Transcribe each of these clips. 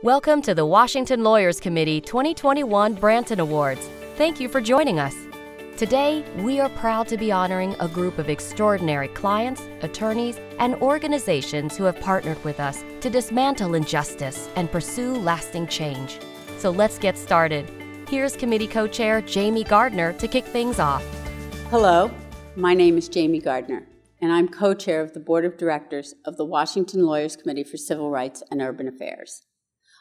Welcome to the Washington Lawyers Committee 2021 Branton Awards. Thank you for joining us. Today, we are proud to be honoring a group of extraordinary clients, attorneys, and organizations who have partnered with us to dismantle injustice and pursue lasting change. So let's get started. Here's Committee Co-Chair Jamie Gardner to kick things off. Hello, my name is Jamie Gardner, and I'm co-chair of the Board of Directors of the Washington Lawyers Committee for Civil Rights and Urban Affairs.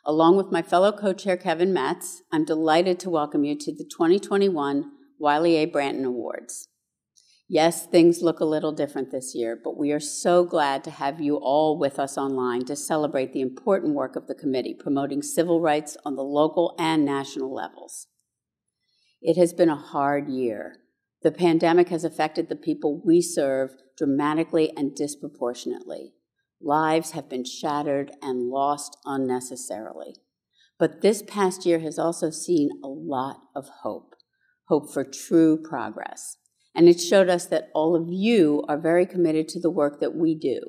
Along with my fellow co-chair Kevin Metz, I'm delighted to welcome you to the 2021 Wiley A. Branton Awards. Yes, things look a little different this year, but we are so glad to have you all with us online to celebrate the important work of the committee promoting civil rights on the local and national levels. It has been a hard year. The pandemic has affected the people we serve dramatically and disproportionately. Lives have been shattered and lost unnecessarily. But this past year has also seen a lot of hope for true progress. And it showed us that all of you are very committed to the work that we do,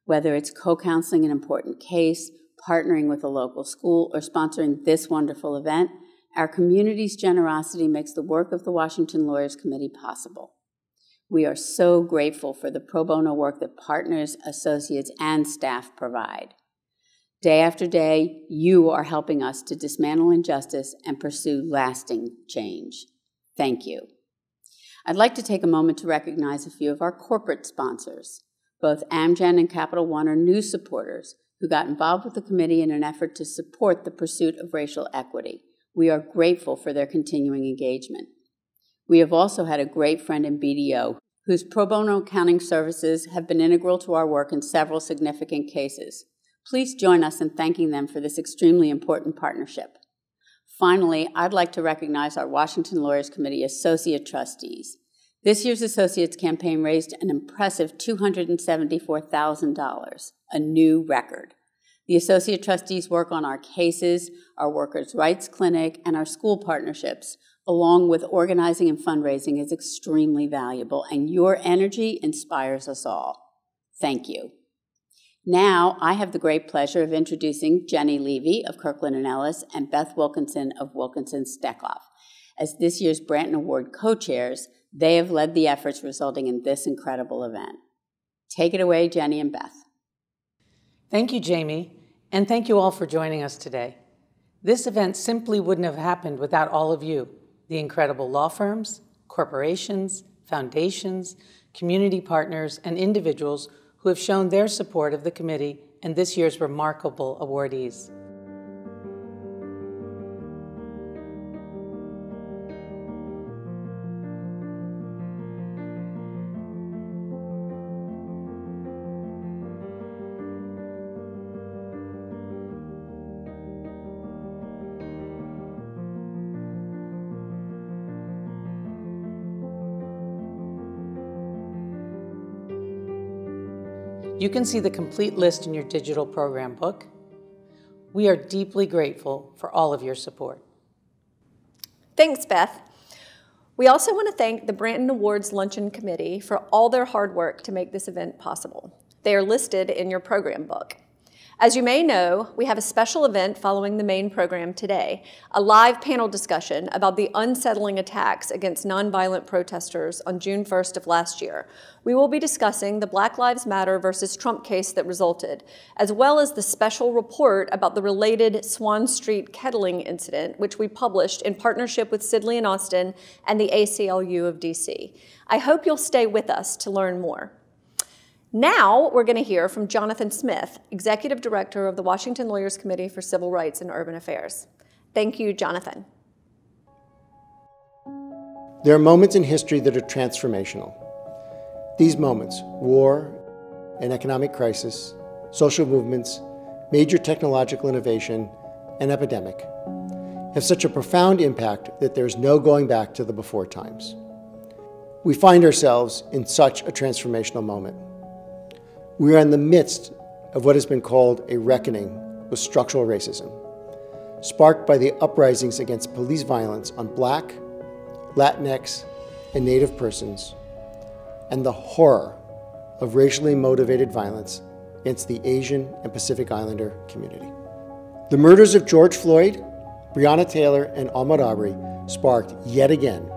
whether it's co-counseling an important case, partnering with a local school, or sponsoring this wonderful event. Our community's generosity makes the work of the Washington Lawyers Committee possible. We are so grateful for the pro bono work that partners, associates, and staff provide. Day after day, you are helping us to dismantle injustice and pursue lasting change. Thank you. I'd like to take a moment to recognize a few of our corporate sponsors. Both Amgen and Capital One are new supporters who got involved with the committee in an effort to support the pursuit of racial equity. We are grateful for their continuing engagement. We have also had a great friend in BDO, whose pro bono accounting services have been integral to our work in several significant cases. Please join us in thanking them for this extremely important partnership. Finally, I'd like to recognize our Washington Lawyers Committee Associate Trustees. This year's Associates campaign raised an impressive $274,000, a new record. The Associate Trustees work on our cases, our Workers' Rights Clinic, and our school partnerships, along with organizing and fundraising, is extremely valuable, and your energy inspires us all. Thank you. Now, I have the great pleasure of introducing Jenny Levy of Kirkland & Ellis and Beth Wilkinson of Wilkinson Steckloff. As this year's Branton Award co-chairs, they have led the efforts resulting in this incredible event. Take it away, Jenny and Beth. Thank you, Jamie, and thank you all for joining us today. This event simply wouldn't have happened without all of you, the incredible law firms, corporations, foundations, community partners, and individuals who have shown their support of the committee and this year's remarkable awardees. You can see the complete list in your digital program book. We are deeply grateful for all of your support. Thanks, Beth. We also want to thank the Branton Awards Luncheon Committee for all their hard work to make this event possible. They are listed in your program book. As you may know, we have a special event following the main program today, a live panel discussion about the unsettling attacks against nonviolent protesters on June 1st of last year. We will be discussing the Black Lives Matter versus Trump case that resulted, as well as the special report about the related Swan Street kettling incident, which we published in partnership with Sidley and Austin and the ACLU of DC. I hope you'll stay with us to learn more. Now we're going to hear from Jonathan Smith, Executive Director of the Washington Lawyers Committee for Civil Rights and Urban Affairs. Thank you, Jonathan. There are moments in history that are transformational. These moments, war, an economic crisis, social movements, major technological innovation, and epidemic, have such a profound impact that there is no going back to the before times. We find ourselves in such a transformational moment. We are in the midst of what has been called a reckoning with structural racism, sparked by the uprisings against police violence on Black, Latinx, and Native persons, and the horror of racially motivated violence against the Asian and Pacific Islander community. The murders of George Floyd, Breonna Taylor, and Ahmaud Arbery sparked yet again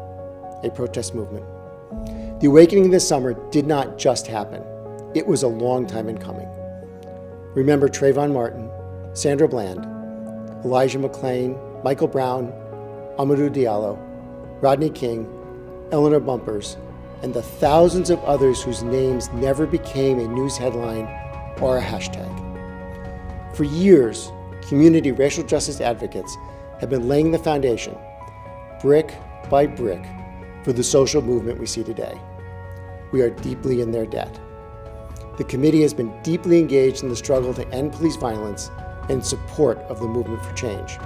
a protest movement. The awakening this summer did not just happen. It was a long time in coming. Remember Trayvon Martin, Sandra Bland, Elijah McClain, Michael Brown, Amadou Diallo, Rodney King, Eleanor Bumpurs, and the thousands of others whose names never became a news headline or a hashtag. For years, community racial justice advocates have been laying the foundation, brick by brick, for the social movement we see today. We are deeply in their debt. The committee has been deeply engaged in the struggle to end police violence and in support of the movement for change.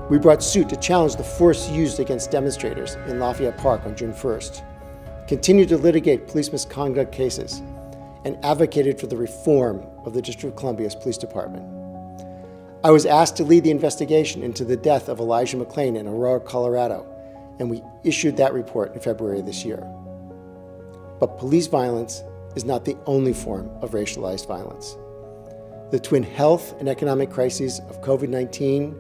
We brought suit to challenge the force used against demonstrators in Lafayette Park on June 1st, continued to litigate police misconduct cases, and advocated for the reform of the District of Columbia's police department. I was asked to lead the investigation into the death of Elijah McClain in Aurora, Colorado, and we issued that report in February of this year. But police violence is not the only form of racialized violence. The twin health and economic crises of COVID-19,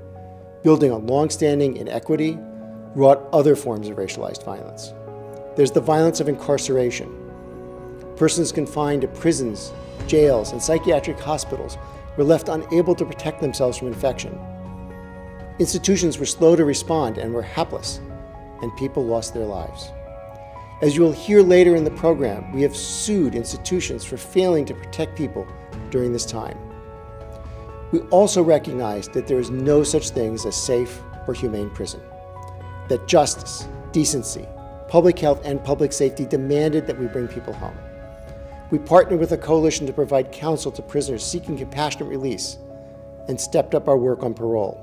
building on longstanding inequity, wrought other forms of racialized violence. There's the violence of incarceration. Persons confined to prisons, jails, and psychiatric hospitals were left unable to protect themselves from infection. Institutions were slow to respond and were hapless, and people lost their lives. As you will hear later in the program, we have sued institutions for failing to protect people during this time. We also recognize that there is no such thing as a safe or humane prison, that justice, decency, public health, and public safety demanded that we bring people home. We partnered with a coalition to provide counsel to prisoners seeking compassionate release and stepped up our work on parole.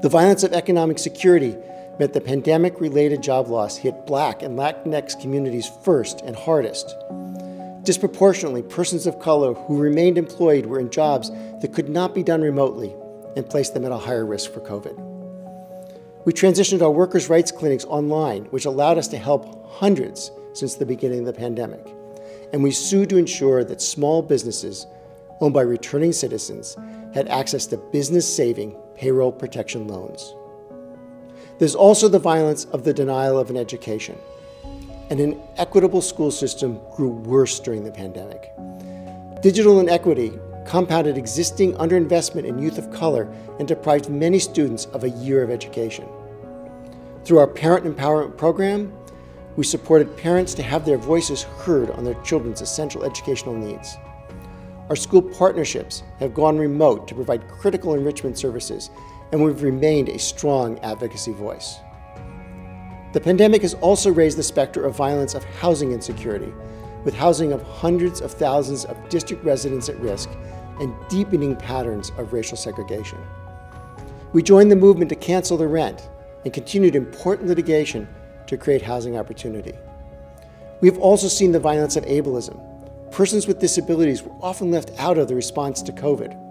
The violence of economic security meant the pandemic-related job loss hit Black and Latinx communities first and hardest. Disproportionately, persons of color who remained employed were in jobs that could not be done remotely and placed them at a higher risk for COVID. We transitioned our workers' rights clinics online, which allowed us to help hundreds since the beginning of the pandemic. And we sued to ensure that small businesses owned by returning citizens had access to business-saving payroll protection loans. There's also the violence of the denial of an education. An inequitable school system grew worse during the pandemic. Digital inequity compounded existing underinvestment in youth of color and deprived many students of a year of education. Through our Parent Empowerment Program, we supported parents to have their voices heard on their children's essential educational needs. Our school partnerships have gone remote to provide critical enrichment services, and we've remained a strong advocacy voice. The pandemic has also raised the specter of violence of housing insecurity, with housing of hundreds of thousands of district residents at risk and deepening patterns of racial segregation. We joined the movement to cancel the rent and continued important litigation to create housing opportunity. We've also seen the violence of ableism. Persons with disabilities were often left out of the response to COVID.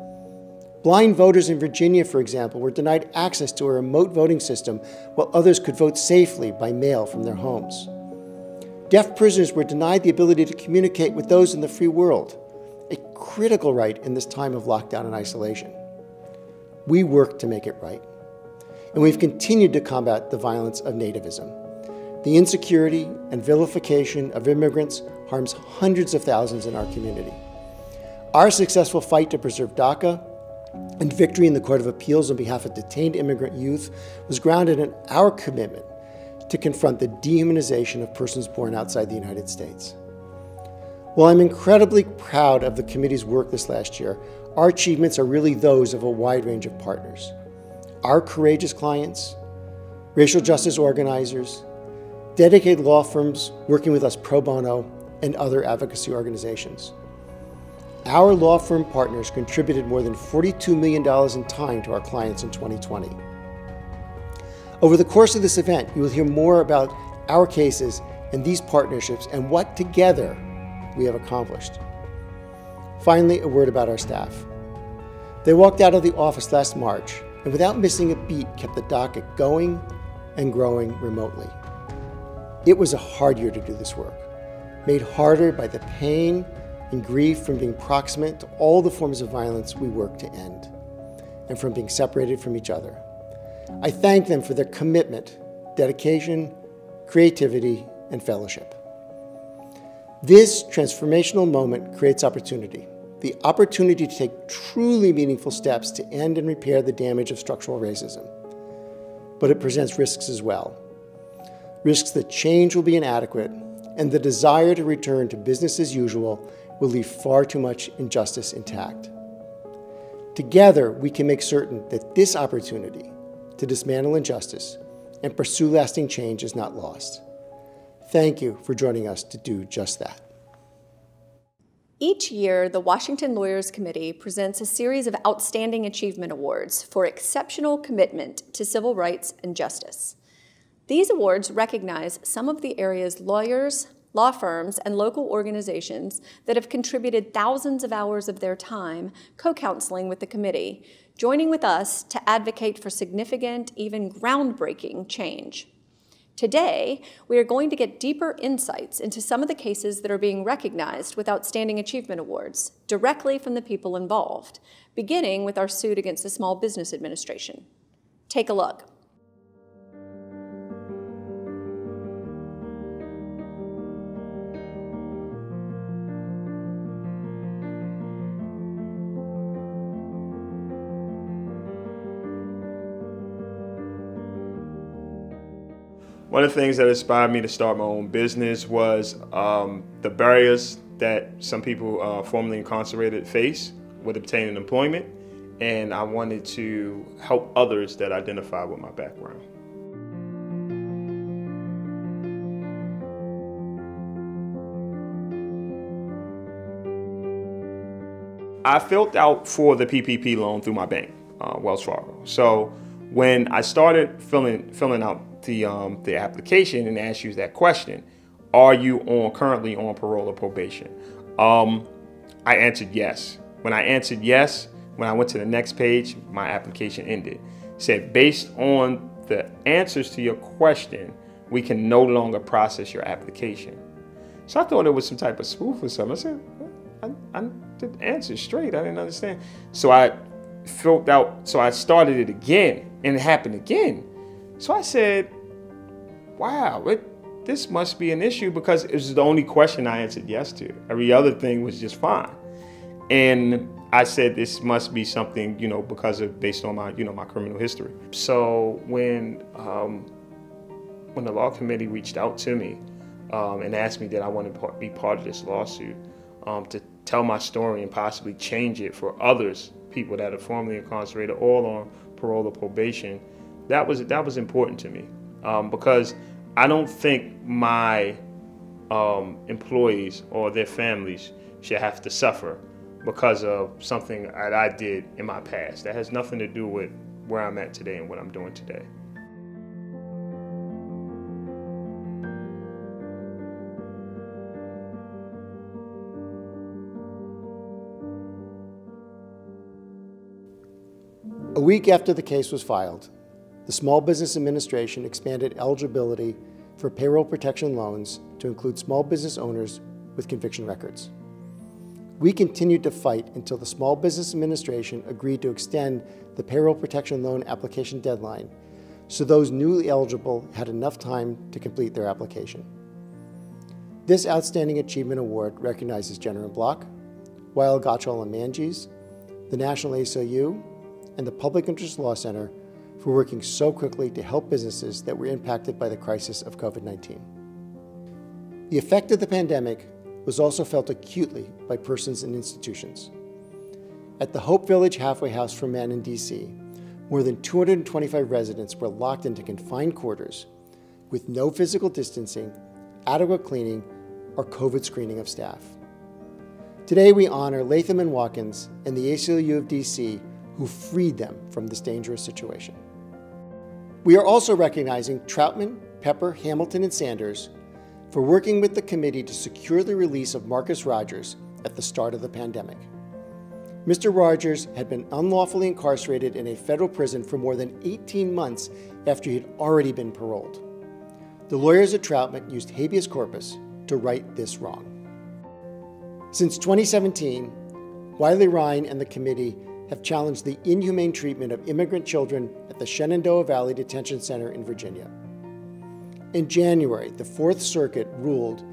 Blind voters in Virginia, for example, were denied access to a remote voting system while others could vote safely by mail from their homes. Deaf prisoners were denied the ability to communicate with those in the free world, a critical right in this time of lockdown and isolation. We worked to make it right, and we've continued to combat the violence of nativism. The insecurity and vilification of immigrants harms hundreds of thousands in our community. Our successful fight to preserve DACA and victory in the Court of Appeals on behalf of detained immigrant youth was grounded in our commitment to confront the dehumanization of persons born outside the United States. While I'm incredibly proud of the committee's work this last year, our achievements are really those of a wide range of partners. Our courageous clients, racial justice organizers, dedicated law firms working with us pro bono, and other advocacy organizations. Our law firm partners contributed more than $42 million in time to our clients in 2020. Over the course of this event, you will hear more about our cases and these partnerships and what together we have accomplished. Finally, a word about our staff. They walked out of the office last March and without missing a beat kept the docket going and growing remotely. It was a hard year to do this work, made harder by the pain and grief from being proximate to all the forms of violence we work to end. and from being separated from each other. I thank them for their commitment, dedication, creativity, and fellowship. This transformational moment creates opportunity, the opportunity to take truly meaningful steps to end and repair the damage of structural racism. But it presents risks as well. Risks that change will be inadequate, and the desire to return to business as usual will leave far too much injustice intact. Together, we can make certain that this opportunity to dismantle injustice and pursue lasting change is not lost. Thank you for joining us to do just that. Each year, the Washington Lawyers Committee presents a series of Outstanding Achievement Awards for exceptional commitment to civil rights and justice. These awards recognize some of the area's lawyers, law firms, and local organizations that have contributed thousands of hours of their time co-counseling with the committee, joining with us to advocate for significant, even groundbreaking change. Today, we are going to get deeper insights into some of the cases that are being recognized with Outstanding Achievement Awards directly from the people involved, beginning with our suit against the Small Business Administration. Take a look. One of the things that inspired me to start my own business was the barriers that some people formerly incarcerated face with obtaining employment, and I wanted to help others that identify with my background. I filled out for the PPP loan through my bank, Wells Fargo. So when I started filling out the application and asked you that question, are you currently on parole or probation? I answered yes. When I answered yes, when I went to the next page, my application ended. It said, based on the answers to your question, we can no longer process your application. So I thought it was some type of spoof or something. I said, I did answer straight. I didn't understand. So I filled out, so I started it again, and it happened again. So I said, wow, this must be an issue, because it was the only question I answered yes to. Every other thing was just fine. And I said, this must be something, based on my, my criminal history. So when the law committee reached out to me and asked me that I wanted to be part of this lawsuit, to tell my story and possibly change it for others, people that are formerly incarcerated or on parole or probation, that was important to me, because I don't think my employees or their families should have to suffer because of something that I did in my past. That has nothing to do with where I'm at today and what I'm doing today. A week after the case was filed, the Small Business Administration expanded eligibility for payroll protection loans to include small business owners with conviction records. We continued to fight until the Small Business Administration agreed to extend the payroll protection loan application deadline so those newly eligible had enough time to complete their application. This Outstanding Achievement Award recognizes Jenner & Block, Weil, Gottschall & Manges, the National ACLU, and the Public Interest Law Center for working so quickly to help businesses that were impacted by the crisis of COVID-19. The effect of the pandemic was also felt acutely by persons and institutions. At the Hope Village Halfway House for Men in DC, more than 225 residents were locked into confined quarters with no physical distancing, adequate cleaning, or COVID screening of staff. Today we honor Latham and Watkins and the ACLU of DC who freed them from this dangerous situation. We are also recognizing Troutman, Pepper, Hamilton, and Sanders for working with the committee to secure the release of Marcus Rogers at the start of the pandemic. Mr. Rogers had been unlawfully incarcerated in a federal prison for more than 18 months after he had already been paroled. The lawyers at Troutman used habeas corpus to right this wrong. Since 2017, Wiley Ryan and the committee have challenged the inhumane treatment of immigrant children at the Shenandoah Valley Detention Center in Virginia. In January, the Fourth Circuit ruled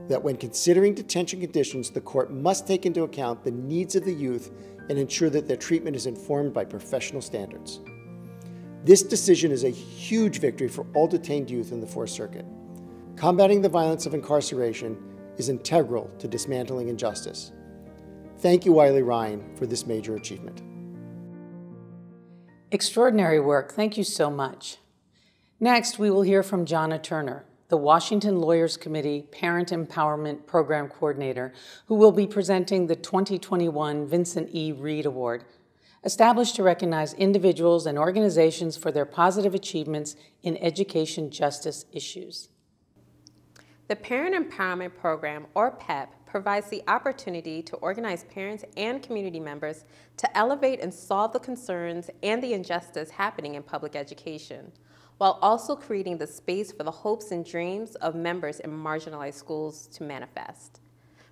that when considering detention conditions, the court must take into account the needs of the youth and ensure that their treatment is informed by professional standards. This decision is a huge victory for all detained youth in the Fourth Circuit. Combating the violence of incarceration is integral to dismantling injustice. Thank you, Wiley Ryan, for this major achievement. Extraordinary work. Thank you so much. Next, we will hear from Jonna Turner, the Washington Lawyers Committee Parent Empowerment Program Coordinator, who will be presenting the 2021 Vincent E. Reed Award, established to recognize individuals and organizations for their positive achievements in education justice issues. The Parent Empowerment Program, or PEP, provides the opportunity to organize parents and community members to elevate and solve the concerns and the injustice happening in public education, while also creating the space for the hopes and dreams of members in marginalized schools to manifest.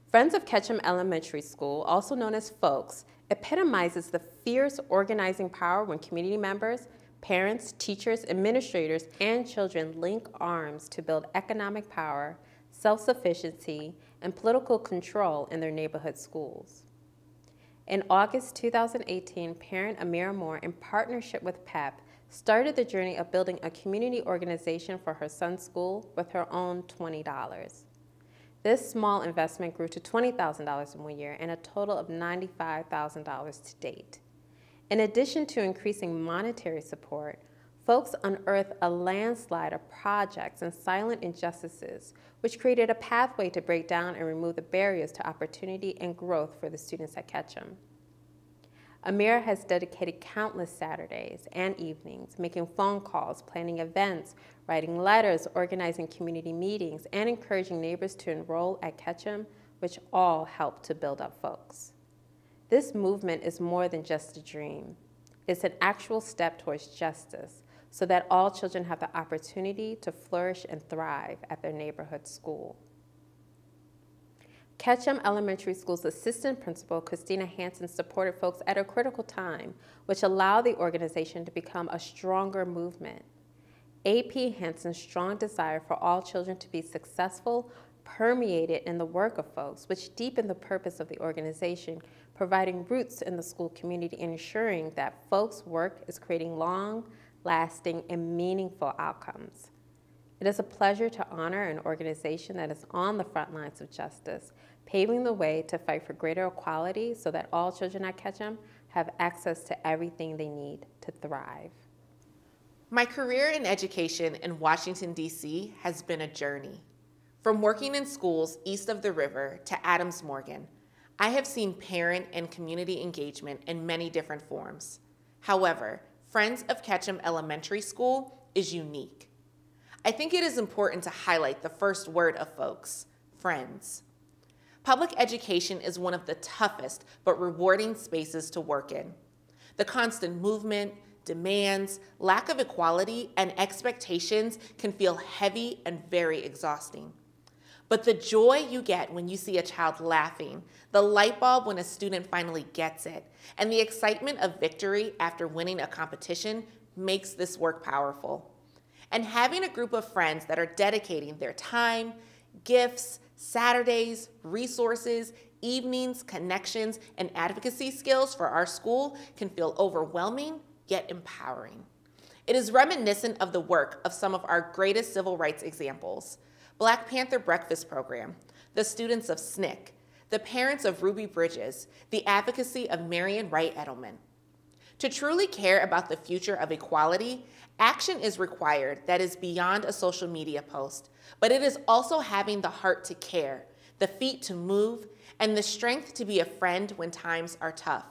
Friends of Ketchum Elementary School, also known as FOLKS, epitomizes the fierce organizing power when community members, parents, teachers, administrators, and children link arms to build economic power, self-sufficiency, and political control in their neighborhood schools. In August 2018, parent Amira Moore, in partnership with PEP, started the journey of building a community organization for her son's school with her own $20. This small investment grew to $20,000 in 1 year and a total of $95,000 to date. In addition to increasing monetary support, folks unearthed a landslide of projects and silent injustices, which created a pathway to break down and remove the barriers to opportunity and growth for the students at Ketchum. Amira has dedicated countless Saturdays and evenings, making phone calls, planning events, writing letters, organizing community meetings, and encouraging neighbors to enroll at Ketchum, which all help to build up folks. This movement is more than just a dream. It's an actual step towards justice so that all children have the opportunity to flourish and thrive at their neighborhood school. Ketchum Elementary School's assistant principal, Christina Hansen, supported folks at a critical time, which allowed the organization to become a stronger movement. AP Hansen's strong desire for all children to be successful permeated in the work of folks, which deepened the purpose of the organization, providing roots in the school community and ensuring that folks' work is creating long-lasting and meaningful outcomes. It is a pleasure to honor an organization that is on the front lines of justice, paving the way to fight for greater equality so that all children at Ketchum have access to everything they need to thrive. My career in education in Washington, D.C. has been a journey. From working in schools east of the river to Adams Morgan, I have seen parent and community engagement in many different forms. However, Friends of Ketchum Elementary School is unique. I think it is important to highlight the first word of folks, friends. Public education is one of the toughest but rewarding spaces to work in. The constant movement, demands, lack of equality, and expectations can feel heavy and very exhausting. But the joy you get when you see a child laughing, the light bulb when a student finally gets it, and the excitement of victory after winning a competition makes this work powerful. And having a group of friends that are dedicating their time, gifts, Saturdays, resources, evenings, connections, and advocacy skills for our school can feel overwhelming, yet empowering. It is reminiscent of the work of some of our greatest civil rights examples: Black Panther Breakfast Program, the students of SNCC, the parents of Ruby Bridges, the advocacy of Marian Wright Edelman. To truly care about the future of equality, action is required that is beyond a social media post, but it is also having the heart to care, the feet to move, and the strength to be a friend when times are tough.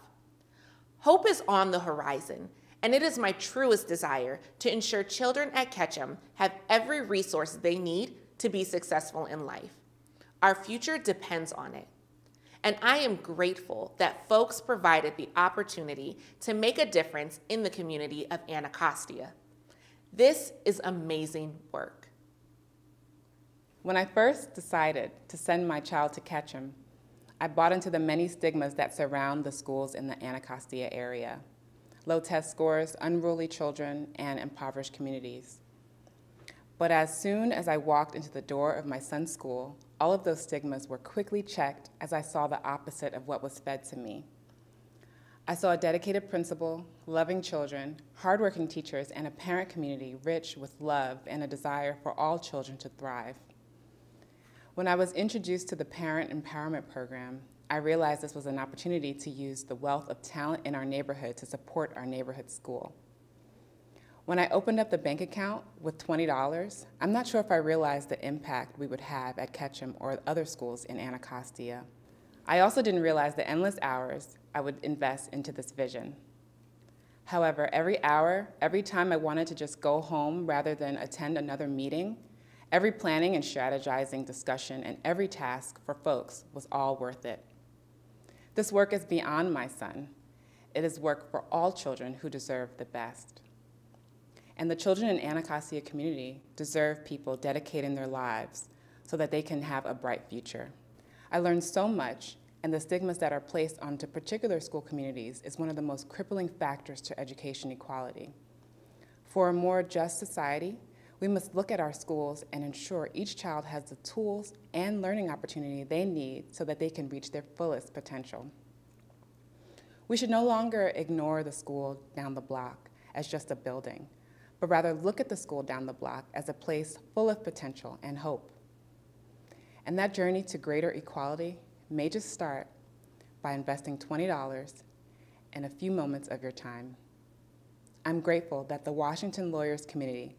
Hope is on the horizon, and it is my truest desire to ensure children at Ketchum have every resource they need to be successful in life. Our future depends on it. And I am grateful that folks provided the opportunity to make a difference in the community of Anacostia. This is amazing work. When I first decided to send my child to Ketchum, I bought into the many stigmas that surround the schools in the Anacostia area: low test scores, unruly children, and impoverished communities. But as soon as I walked into the door of my son's school, all of those stigmas were quickly checked as I saw the opposite of what was fed to me. I saw a dedicated principal, loving children, hardworking teachers, and a parent community rich with love and a desire for all children to thrive. When I was introduced to the Parent Empowerment Program, I realized this was an opportunity to use the wealth of talent in our neighborhood to support our neighborhood school. When I opened up the bank account with $20, I'm not sure if I realized the impact we would have at Ketchum or other schools in Anacostia. I also didn't realize the endless hours I would invest into this vision. However, every hour, every time I wanted to just go home rather than attend another meeting, every planning and strategizing discussion and every task for folks was all worth it. This work is beyond my son. It is work for all children who deserve the best. And the children in Anacostia community deserve people dedicating their lives so that they can have a bright future. I learned so much, and the stigmas that are placed onto particular school communities is one of the most crippling factors to education equality. For a more just society, we must look at our schools and ensure each child has the tools and learning opportunity they need so that they can reach their fullest potential. We should no longer ignore the school down the block as just a building, but rather look at the school down the block as a place full of potential and hope. And that journey to greater equality may just start by investing $20 and a few moments of your time. I'm grateful that the Washington Lawyers Committee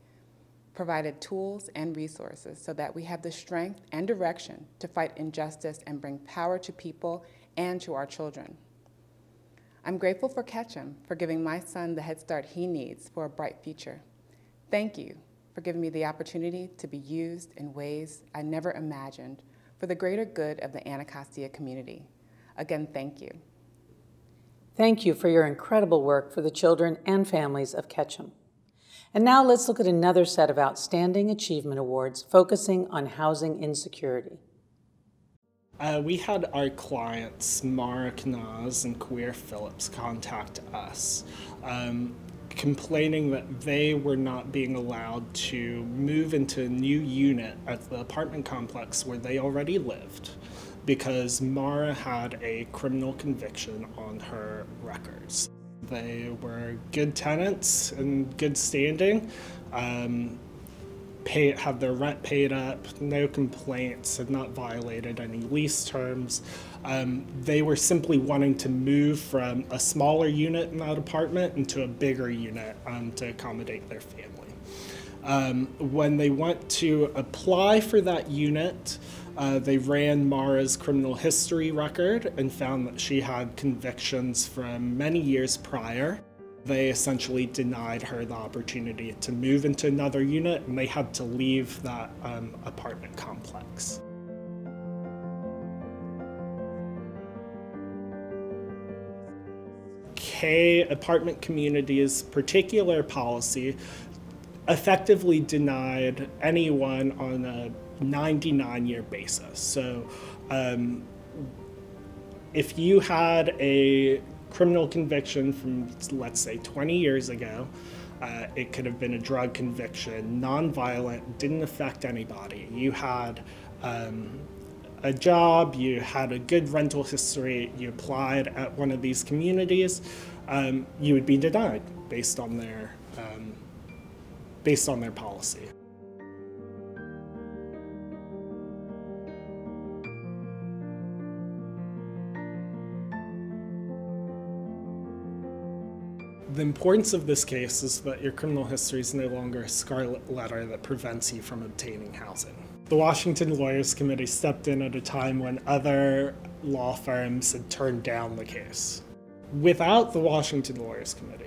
provided tools and resources so that we have the strength and direction to fight injustice and bring power to people and to our children. I'm grateful for Ketchum for giving my son the head start he needs for a bright future. Thank you for giving me the opportunity to be used in ways I never imagined for the greater good of the Anacostia community. Again, thank you. Thank you for your incredible work for the children and families of Ketchum. And now let's look at another set of Outstanding Achievement Awards focusing on housing insecurity. We had our clients, Mara Knaz and Queer Phillips, contact us, complaining that they were not being allowed to move into a new unit at the apartment complex where they already lived because Mara had a criminal conviction on her records. They were good tenants and good standing, had their rent paid up, no complaints, had not violated any lease terms. They were simply wanting to move from a smaller unit in that apartment into a bigger unit to accommodate their family. When they went to apply for that unit, they ran Mara's criminal history record and found that she had convictions from many years prior. They essentially denied her the opportunity to move into another unit, and they had to leave that apartment complex. K Apartment Community's particular policy effectively denied anyone on a 99-year basis. So if you had a criminal conviction from, let's say, 20 years ago, it could have been a drug conviction, non-violent, didn't affect anybody. You had a job, you had a good rental history, you applied at one of these communities, you would be denied based on their policy. The importance of this case is that your criminal history is no longer a scarlet letter that prevents you from obtaining housing. The Washington Lawyers Committee stepped in at a time when other law firms had turned down the case. Without the Washington Lawyers Committee,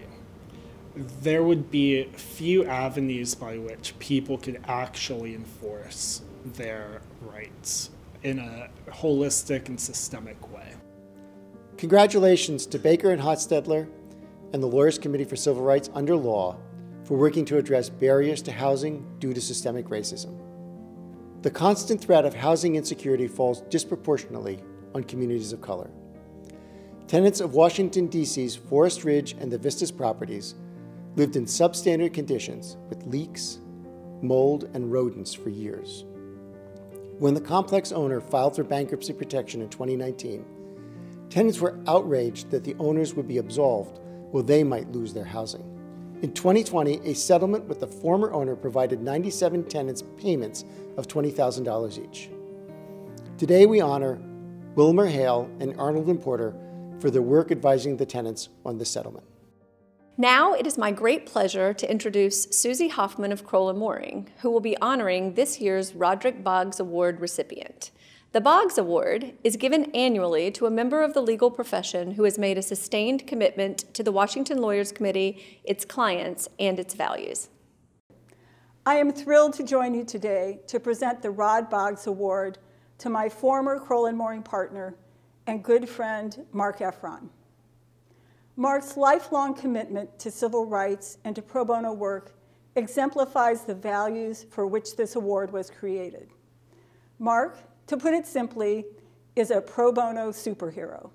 there would be few avenues by which people could actually enforce their rights in a holistic and systemic way. Congratulations to Baker and Hostetler and the Lawyers Committee for Civil Rights under law for working to address barriers to housing due to systemic racism. The constant threat of housing insecurity falls disproportionately on communities of color. Tenants of Washington, D.C.'s Forest Ridge and the Vistas properties lived in substandard conditions with leaks, mold, and rodents for years. When the complex owner filed for bankruptcy protection in 2019, tenants were outraged that the owners would be absolved while they might lose their housing. In 2020, a settlement with the former owner provided 97 tenants payments of $20,000 each. Today we honor Wilmer Hale and Arnold and Porter for their work advising the tenants on the settlement. Now it is my great pleasure to introduce Susie Hoffman of Kroll & Mooring, who will be honoring this year's Roderick Boggs Award recipient. The Boggs Award is given annually to a member of the legal profession who has made a sustained commitment to the Washington Lawyers Committee, its clients, and its values. I am thrilled to join you today to present the Rod Boggs Award to my former Kroll & Mooring partner and good friend, Mark Efron. Mark's lifelong commitment to civil rights and to pro bono work exemplifies the values for which this award was created. Mark, to put it simply, is a pro bono superhero.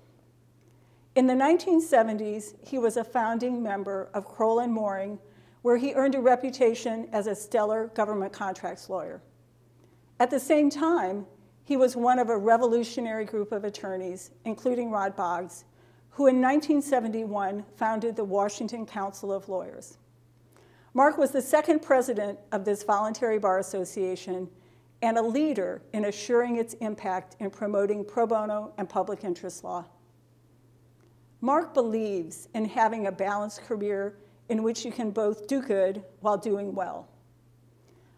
In the 1970s, he was a founding member of Kroll & Mooring, where he earned a reputation as a stellar government contracts lawyer. At the same time, he was one of a revolutionary group of attorneys, including Rod Boggs, who in 1971 founded the Washington Council of Lawyers. Mark was the second president of this voluntary bar association and a leader in assuring its impact in promoting pro bono and public interest law. Mark believes in having a balanced career in which you can both do good while doing well.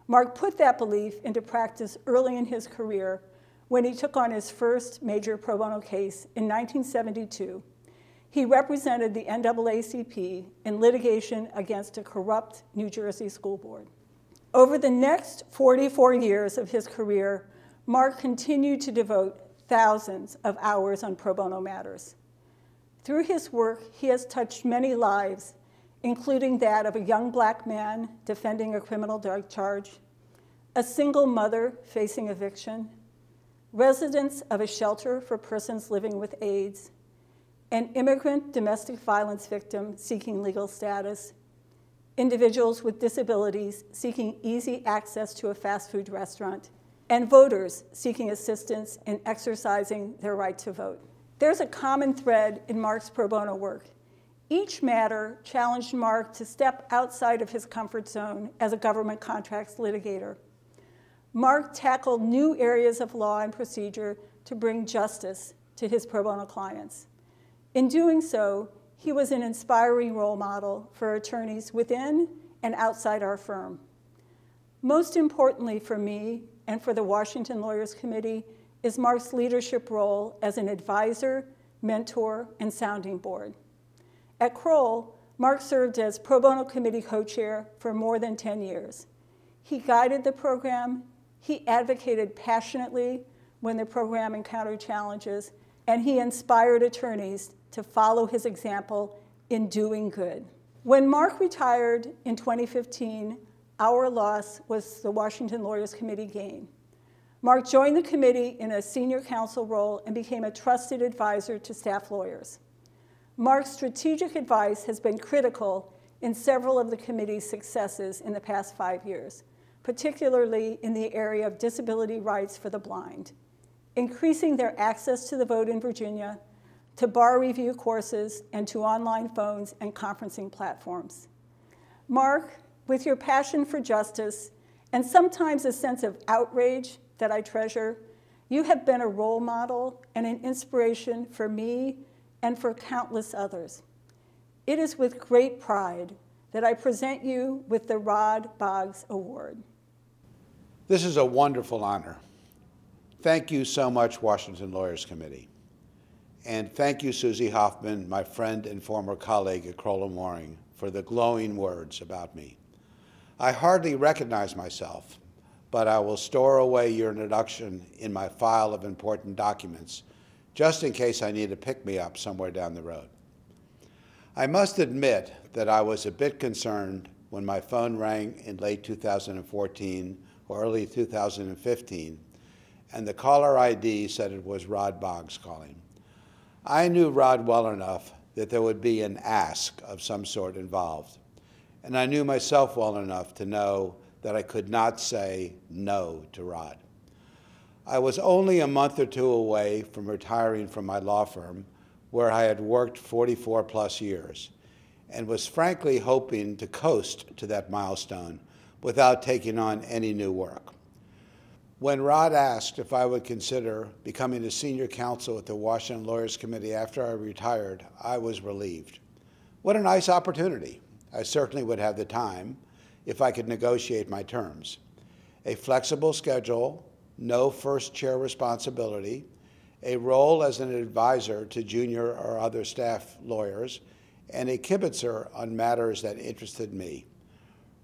Mark put that belief into practice early in his career when he took on his first major pro bono case in 1972. He represented the NAACP in litigation against a corrupt New Jersey school board. Over the next 44 years of his career, Mark continued to devote thousands of hours on pro bono matters. Through his work, he has touched many lives, including that of a young black man defending a criminal drug charge, a single mother facing eviction, residents of a shelter for persons living with AIDS, an immigrant domestic violence victim seeking legal status, individuals with disabilities seeking easy access to a fast food restaurant, and voters seeking assistance in exercising their right to vote. There's a common thread in Mark's pro bono work. Each matter challenged Mark to step outside of his comfort zone as a government contracts litigator. Mark tackled new areas of law and procedure to bring justice to his pro bono clients. In doing so, he was an inspiring role model for attorneys within and outside our firm. Most importantly for me and for the Washington Lawyers Committee is Mark's leadership role as an advisor, mentor, and sounding board. At Kroll, Mark served as pro bono committee co-chair for more than 10 years. He guided the program, he advocated passionately when the program encountered challenges, and he inspired attorneys to follow his example in doing good. When Mark retired in 2015, our loss was the Washington Lawyers Committee gain. Mark joined the committee in a senior counsel role and became a trusted advisor to staff lawyers. Mark's strategic advice has been critical in several of the committee's successes in the past 5 years, particularly in the area of disability rights for the blind, increasing their access to the vote in Virginia, to bar review courses, and to online phones and conferencing platforms. Mark, with your passion for justice and sometimes a sense of outrage that I treasure, you have been a role model and an inspiration for me and for countless others. It is with great pride that I present you with the Rod Boggs Award. This is a wonderful honor. Thank you so much, Washington Lawyers Committee. And thank you, Susie Hoffman, my friend and former colleague at Kroll & Mooring, for the glowing words about me. I hardly recognize myself, but I will store away your introduction in my file of important documents, just in case I need to pick me up somewhere down the road. I must admit that I was a bit concerned when my phone rang in late 2014 or early 2015, and the caller ID said it was Rod Boggs calling. I knew Rod well enough that there would be an ask of some sort involved, and I knew myself well enough to know that I could not say no to Rod. I was only a month or two away from retiring from my law firm, where I had worked 44 plus years, and was frankly hoping to coast to that milestone without taking on any new work. When Rod asked if I would consider becoming a senior counsel at the Washington Lawyers Committee after I retired, I was relieved. What a nice opportunity. I certainly would have the time if I could negotiate my terms. A flexible schedule, no first chair responsibility, a role as an advisor to junior or other staff lawyers, and a kibitzer on matters that interested me.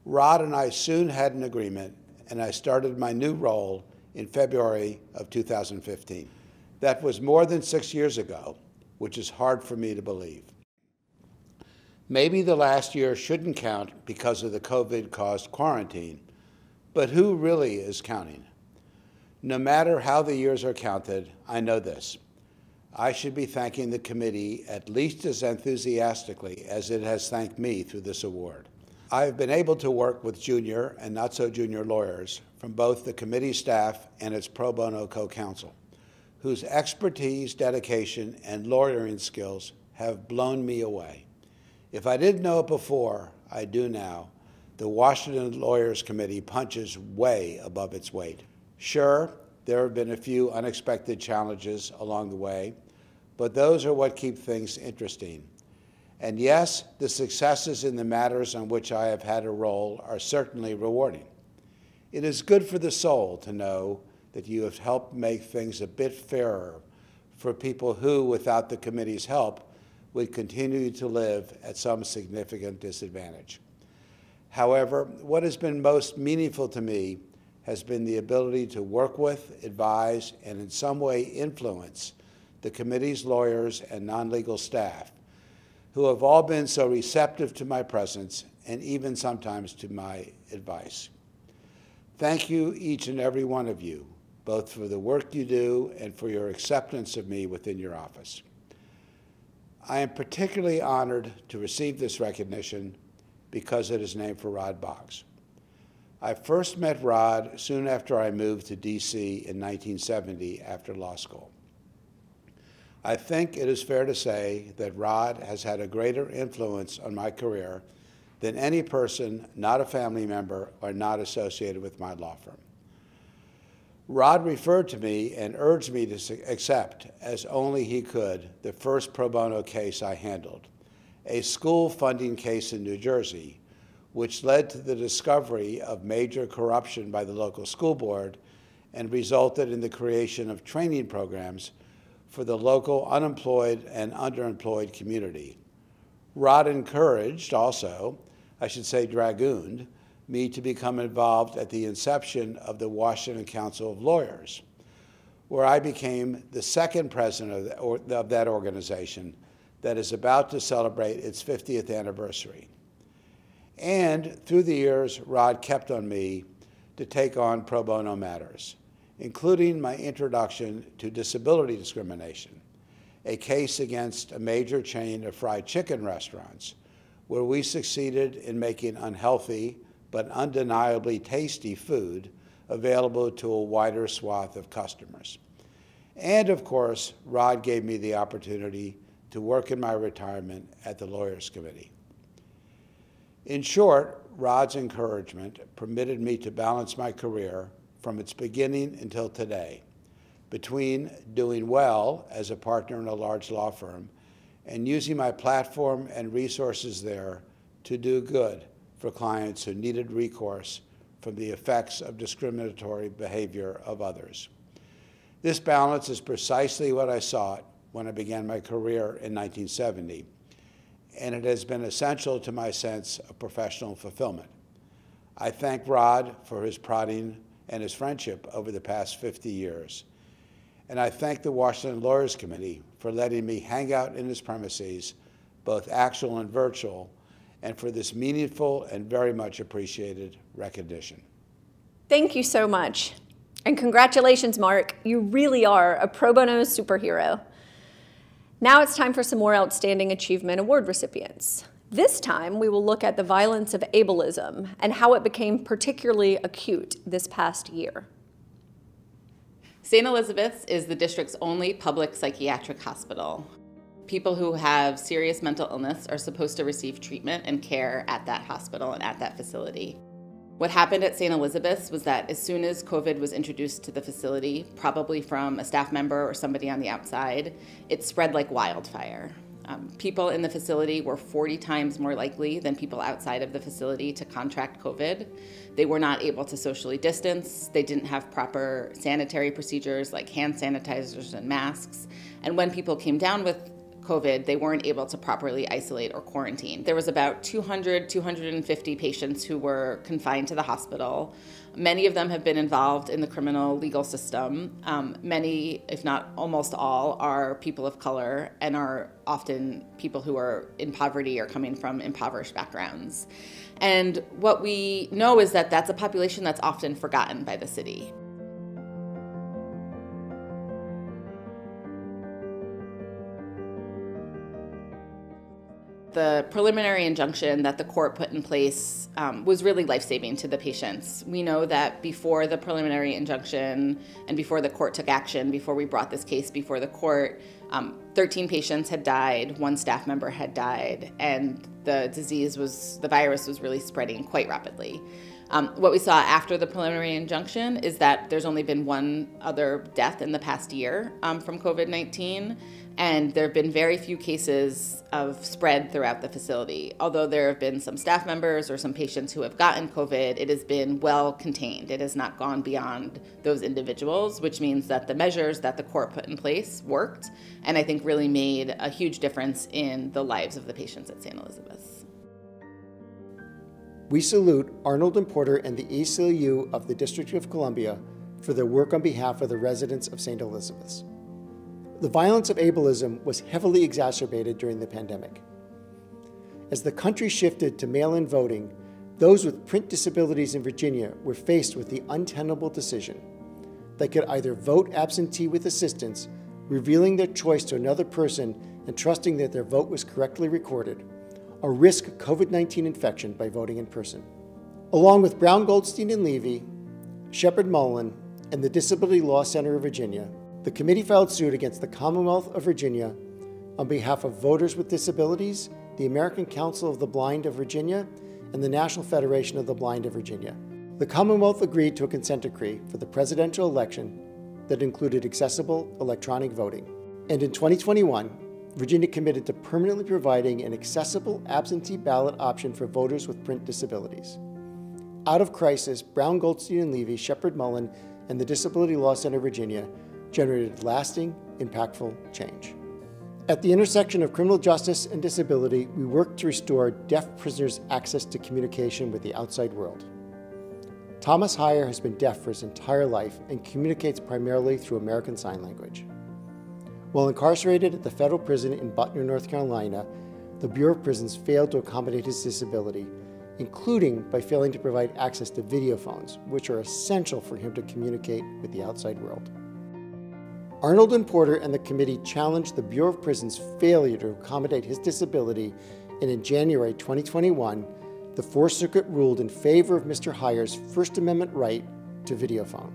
Rod and I soon had an agreement, and I started my new role in February of 2015. That was more than 6 years ago, which is hard for me to believe. Maybe the last year shouldn't count because of the COVID-caused quarantine, but who really is counting? No matter how the years are counted, I know this. I should be thanking the committee at least as enthusiastically as it has thanked me through this award. I have been able to work with junior and not so junior lawyers from both the committee staff and its pro bono co-counsel, whose expertise, dedication, and lawyering skills have blown me away. If I didn't know it before, I do now. The Washington Lawyers Committee punches way above its weight. Sure, there have been a few unexpected challenges along the way, but those are what keep things interesting. And yes, the successes in the matters on which I have had a role are certainly rewarding. It is good for the soul to know that you have helped make things a bit fairer for people who, without the committee's help, would continue to live at some significant disadvantage. However, what has been most meaningful to me has been the ability to work with, advise, and in some way influence the committee's lawyers and non-legal staff, who have all been so receptive to my presence and even sometimes to my advice. Thank you, each and every one of you, both for the work you do and for your acceptance of me within your office. I am particularly honored to receive this recognition because it is named for Rod Boggs. I first met Rod soon after I moved to D.C. in 1970 after law school. I think it is fair to say that Rod has had a greater influence on my career than any person not a family member or not associated with my law firm. Rod referred to me and urged me to accept, as only he could, the first pro bono case I handled, a school funding case in New Jersey, which led to the discovery of major corruption by the local school board and resulted in the creation of training programs for the local unemployed and underemployed community. Rod encouraged also, I should say dragooned, me to become involved at the inception of the Washington Council of Lawyers, where I became the second president of that organization that is about to celebrate its 50th anniversary. And through the years, Rod kept on me to take on pro bono matters, including my introduction to disability discrimination, a case against a major chain of fried chicken restaurants, where we succeeded in making unhealthy but undeniably tasty food available to a wider swath of customers. And of course, Rod gave me the opportunity to work in my retirement at the Lawyers Committee. In short, Rod's encouragement permitted me to balance my career from its beginning until today, between doing well as a partner in a large law firm and using my platform and resources there to do good for clients who needed recourse from the effects of discriminatory behavior of others. This balance is precisely what I sought when I began my career in 1970, and it has been essential to my sense of professional fulfillment. I thank Rod for his prodding and his friendship over the past 50 years. And I thank the Washington Lawyers Committee for letting me hang out in his premises, both actual and virtual, and for this meaningful and very much appreciated recognition. Thank you so much. And congratulations, Mark. You really are a pro bono superhero. Now it's time for some more Outstanding Achievement Award recipients. This time, we will look at the violence of ableism and how it became particularly acute this past year. St. Elizabeth's is the district's only public psychiatric hospital. People who have serious mental illness are supposed to receive treatment and care at that hospital and at that facility. What happened at St. Elizabeth's was that as soon as COVID was introduced to the facility, probably from a staff member or somebody on the outside, it spread like wildfire. People in the facility were 40 times more likely than people outside of the facility to contract COVID. They were not able to socially distance. They didn't have proper sanitary procedures like hand sanitizers and masks. And when people came down with COVID, they weren't able to properly isolate or quarantine. There was about 250 patients who were confined to the hospital. Many of them have been involved in the criminal legal system. Many, if not almost all, are people of color and are often people who are in poverty or coming from impoverished backgrounds. And what we know is that that's a population that's often forgotten by the city. The preliminary injunction that the court put in place was really life-saving to the patients. We know that before the preliminary injunction and before the court took action, before we brought this case before the court, 13 patients had died, 1 staff member had died, and the virus was really spreading quite rapidly. What we saw after the preliminary injunction is that there's only been 1 other death in the past year from COVID-19, and there have been very few cases of spread throughout the facility. Although there have been some staff members or some patients who have gotten COVID, it has been well contained. It has not gone beyond those individuals, which means that the measures that the court put in place worked, and I think really made a huge difference in the lives of the patients at St. Elizabeth's. We salute Arnold and Porter and the ACLU of the District of Columbia for their work on behalf of the residents of St. Elizabeth's. The violence of ableism was heavily exacerbated during the pandemic. As the country shifted to mail-in voting, those with print disabilities in Virginia were faced with the untenable decision. They could either vote absentee with assistance, revealing their choice to another person and trusting that their vote was correctly recorded, or risk COVID-19 infection by voting in person. Along with Brown, Goldstein, and Levy, Shepard Mullen, and the Disability Law Center of Virginia, the committee filed suit against the Commonwealth of Virginia on behalf of voters with disabilities, the American Council of the Blind of Virginia, and the National Federation of the Blind of Virginia. The Commonwealth agreed to a consent decree for the presidential election that included accessible electronic voting. And in 2021, Virginia committed to permanently providing an accessible absentee ballot option for voters with print disabilities. Out of crisis, Brown, Goldstein, and Levy, Shepard Mullen, and the Disability Law Center of Virginia generated lasting, impactful change. At the intersection of criminal justice and disability, we work to restore deaf prisoners' access to communication with the outside world. Thomas Heyer has been deaf for his entire life and communicates primarily through American Sign Language. While incarcerated at the federal prison in Butner, North Carolina, the Bureau of Prisons failed to accommodate his disability, including by failing to provide access to video phones, which are essential for him to communicate with the outside world. Arnold and Porter and the committee challenged the Bureau of Prisons' failure to accommodate his disability, and in January 2021, the Fourth Circuit ruled in favor of Mr. Heyer's First Amendment right to videophone.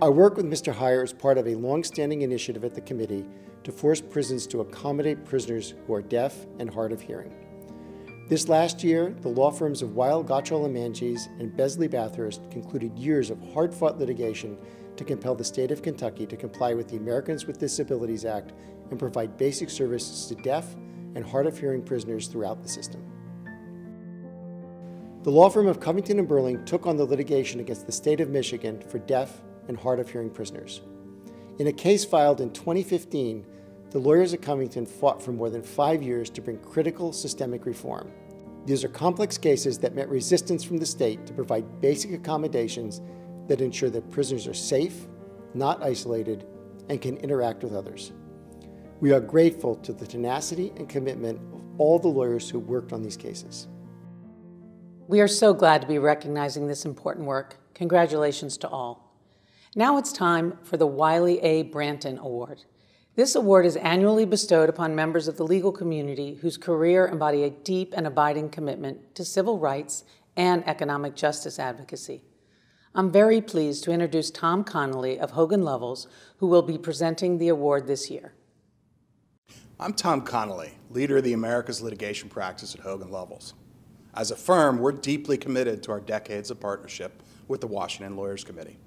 Our work with Mr. Heyer is part of a long-standing initiative at the committee to force prisons to accommodate prisoners who are deaf and hard of hearing. This last year, the law firms of Weil, Gottschall & Manges and Besley Bathurst concluded years of hard-fought litigation to compel the state of Kentucky to comply with the Americans with Disabilities Act and provide basic services to deaf and hard of hearing prisoners throughout the system. The law firm of Covington & Burling took on the litigation against the state of Michigan for deaf and hard of hearing prisoners. In a case filed in 2015, the lawyers at Covington fought for more than 5 years to bring critical systemic reform. These are complex cases that met resistance from the state to provide basic accommodations that ensure that prisoners are safe, not isolated, and can interact with others. We are grateful to the tenacity and commitment of all the lawyers who worked on these cases. We are so glad to be recognizing this important work. Congratulations to all. Now it's time for the Wiley A. Branton Award. This award is annually bestowed upon members of the legal community whose career embody a deep and abiding commitment to civil rights and economic justice advocacy. I'm very pleased to introduce Tom Connolly of Hogan Lovells, who will be presenting the award this year. I'm Tom Connolly, leader of the America's litigation practice at Hogan Lovells. As a firm, we're deeply committed to our decades of partnership with the Washington Lawyers Committee.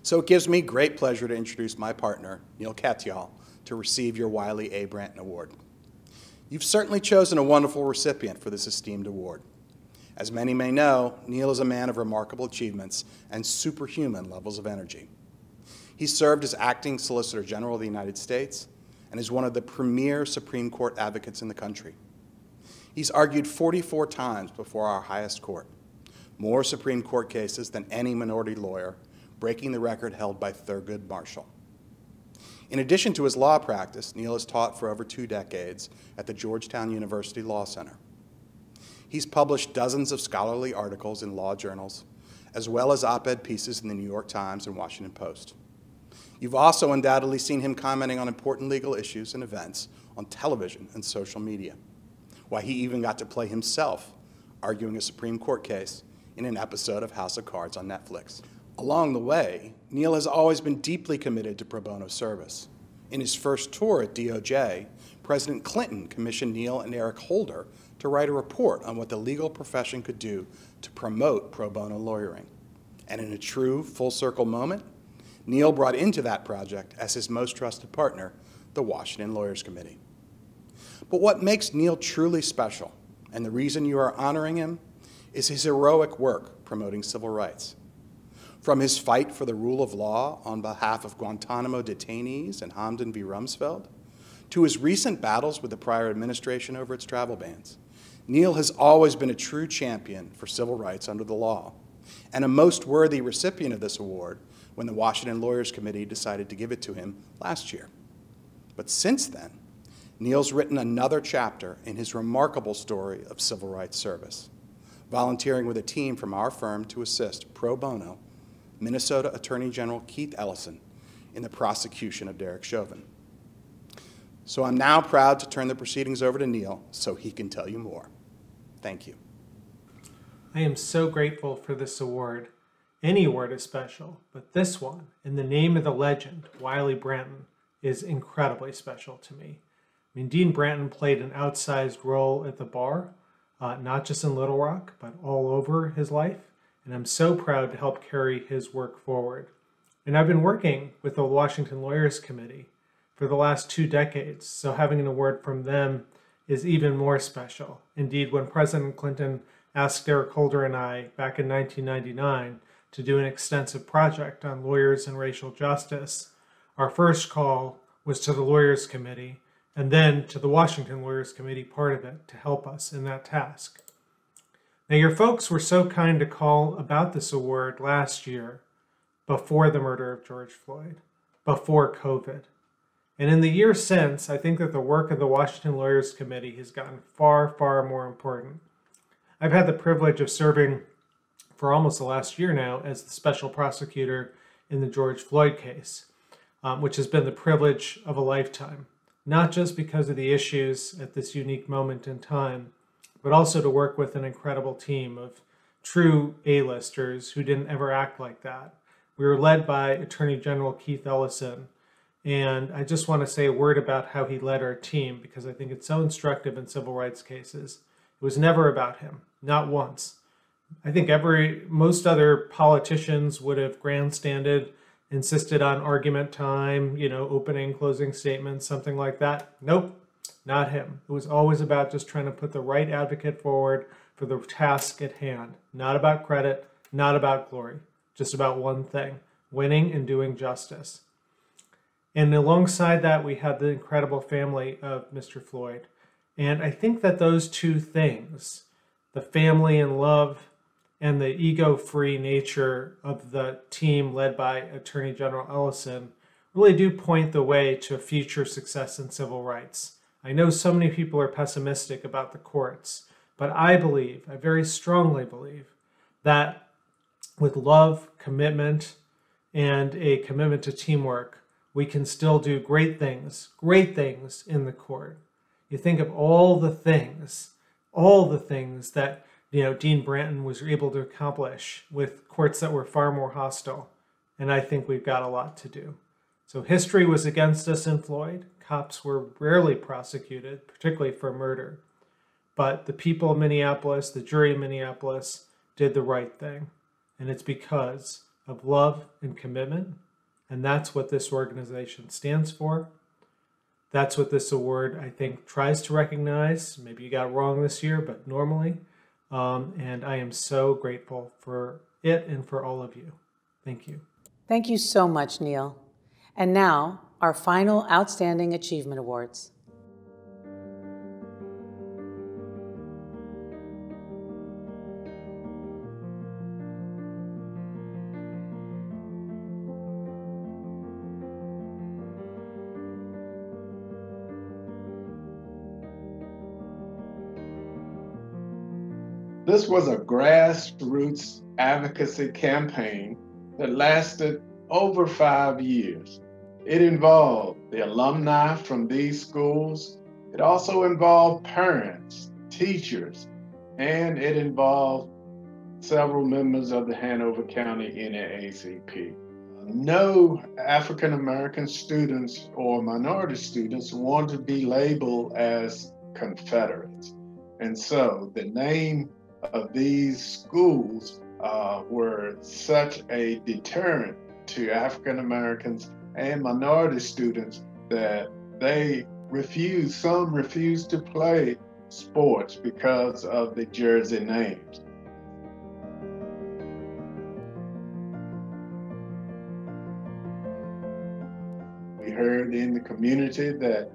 So it gives me great pleasure to introduce my partner, Neil Katyal, to receive your Wiley A. Branton Award. You've certainly chosen a wonderful recipient for this esteemed award. As many may know, Neil is a man of remarkable achievements and superhuman levels of energy. He served as acting Solicitor General of the United States and is one of the premier Supreme Court advocates in the country. He's argued 44 times before our highest court, more Supreme Court cases than any minority lawyer, breaking the record held by Thurgood Marshall. In addition to his law practice, Neil has taught for over 2 decades at the Georgetown University Law Center. He's published dozens of scholarly articles in law journals, as well as op-ed pieces in the New York Times and Washington Post. You've also undoubtedly seen him commenting on important legal issues and events on television and social media. Why, he even got to play himself arguing a Supreme Court case in an episode of House of Cards on Netflix. Along the way, Neil has always been deeply committed to pro bono service. In his first tour at DOJ, President Clinton commissioned Neil and Eric Holder to write a report on what the legal profession could do to promote pro bono lawyering. And in a true full-circle moment, Neil brought into that project as his most trusted partner, the Washington Lawyers Committee. But what makes Neil truly special, and the reason you are honoring him, is his heroic work promoting civil rights. From his fight for the rule of law on behalf of Guantanamo detainees in Hamdan v. Rumsfeld, to his recent battles with the prior administration over its travel bans, Neil has always been a true champion for civil rights under the law, and a most worthy recipient of this award when the Washington Lawyers Committee decided to give it to him last year. But since then, Neil's written another chapter in his remarkable story of civil rights service, volunteering with a team from our firm to assist pro bono Minnesota Attorney General Keith Ellison in the prosecution of Derek Chauvin. So I'm now proud to turn the proceedings over to Neil so he can tell you more. Thank you. I am so grateful for this award. Any award is special, but this one, in the name of the legend, Wiley Branton, is incredibly special to me. I mean, Dean Branton played an outsized role at the bar, not just in Little Rock, but all over his life, and I'm so proud to help carry his work forward. And I've been working with the Washington Lawyers Committee for the last 2 decades, so having an award from them is even more special. Indeed, when President Clinton asked Eric Holder and I back in 1999 to do an extensive project on lawyers and racial justice, our first call was to the Lawyers Committee, and then to the Washington Lawyers Committee, part of it, to help us in that task. Now, your folks were so kind to call about this award last year, before the murder of George Floyd, before COVID. And in the years since, I think that the work of the Washington Lawyers Committee has gotten far, far more important. I've had the privilege of serving for almost the last year now as the special prosecutor in the George Floyd case, which has been the privilege of a lifetime. Not just because of the issues at this unique moment in time, but also to work with an incredible team of true A-listers who didn't ever act like that. We were led by Attorney General Keith Ellison, and I just want to say a word about how he led our team because I think it's so instructive in civil rights cases. It was never about him, not once. I think most other politicians would have grandstanded, insisted on argument time, opening, closing statements, something like that. Nope, not him. It was always about just trying to put the right advocate forward for the task at hand. Not about credit, not about glory, just about one thing, winning and doing justice. And alongside that, we had the incredible family of Mr. Floyd. And I think that those two things, the family and love and the ego-free nature of the team led by Attorney General Ellison, really do point the way to a future success in civil rights. I know so many people are pessimistic about the courts, but I very strongly believe, that with love, commitment, and a commitment to teamwork, we can still do great things in the court. You think of all the things that Dean Branton was able to accomplish with courts that were far more hostile, and I think we've got a lot to do. So history was against us in Floyd. Cops were rarely prosecuted, particularly for murder. But the people of Minneapolis, the jury in Minneapolis, did the right thing. And it's because of love and commitment. And that's what this organization stands for. That's what this award, I think, tries to recognize. Maybe you got it wrong this year, but normally. And I am so grateful for it and for all of you. Thank you. Thank you so much, Neil. And now, our final Outstanding Achievement Awards. This was a grassroots advocacy campaign that lasted over 5 years. It involved the alumni from these schools. It also involved parents, teachers, and it involved several members of the Hanover County NAACP. No African American students or minority students want to be labeled as Confederates. And so the name of these schools were such a deterrent to African Americans and minority students that some refused to play sports because of the jersey names. We heard in the community that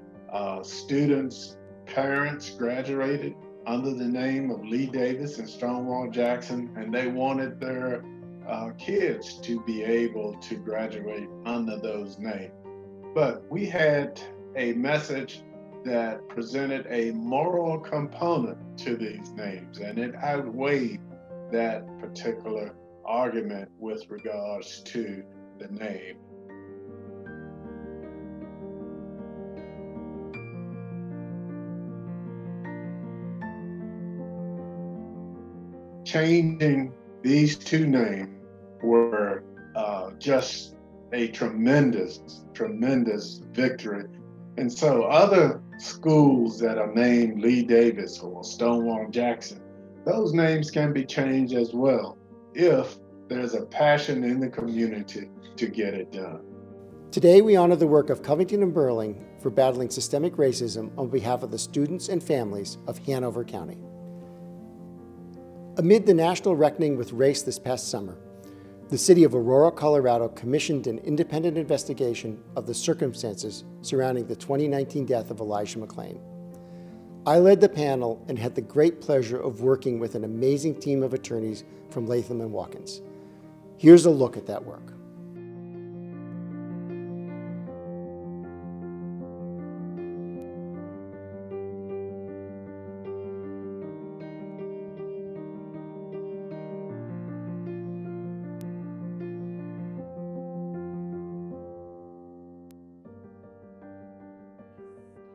students' parents graduated under the name of Lee Davis and Stonewall Jackson, and they wanted their kids to be able to graduate under those names. But we had a message that presented a moral component to these names, and it outweighed that particular argument with regards to the name. Changing these two names were just a tremendous victory. And so other schools that are named Lee Davis or Stonewall Jackson, those names can be changed as well if there's a passion in the community to get it done. Today we honor the work of Covington and Burling for battling systemic racism on behalf of the students and families of Hanover County. Amid the national reckoning with race this past summer, the city of Aurora, Colorado commissioned an independent investigation of the circumstances surrounding the 2019 death of Elijah McClain. I led the panel and had the great pleasure of working with an amazing team of attorneys from Latham and Watkins. Here's a look at that work.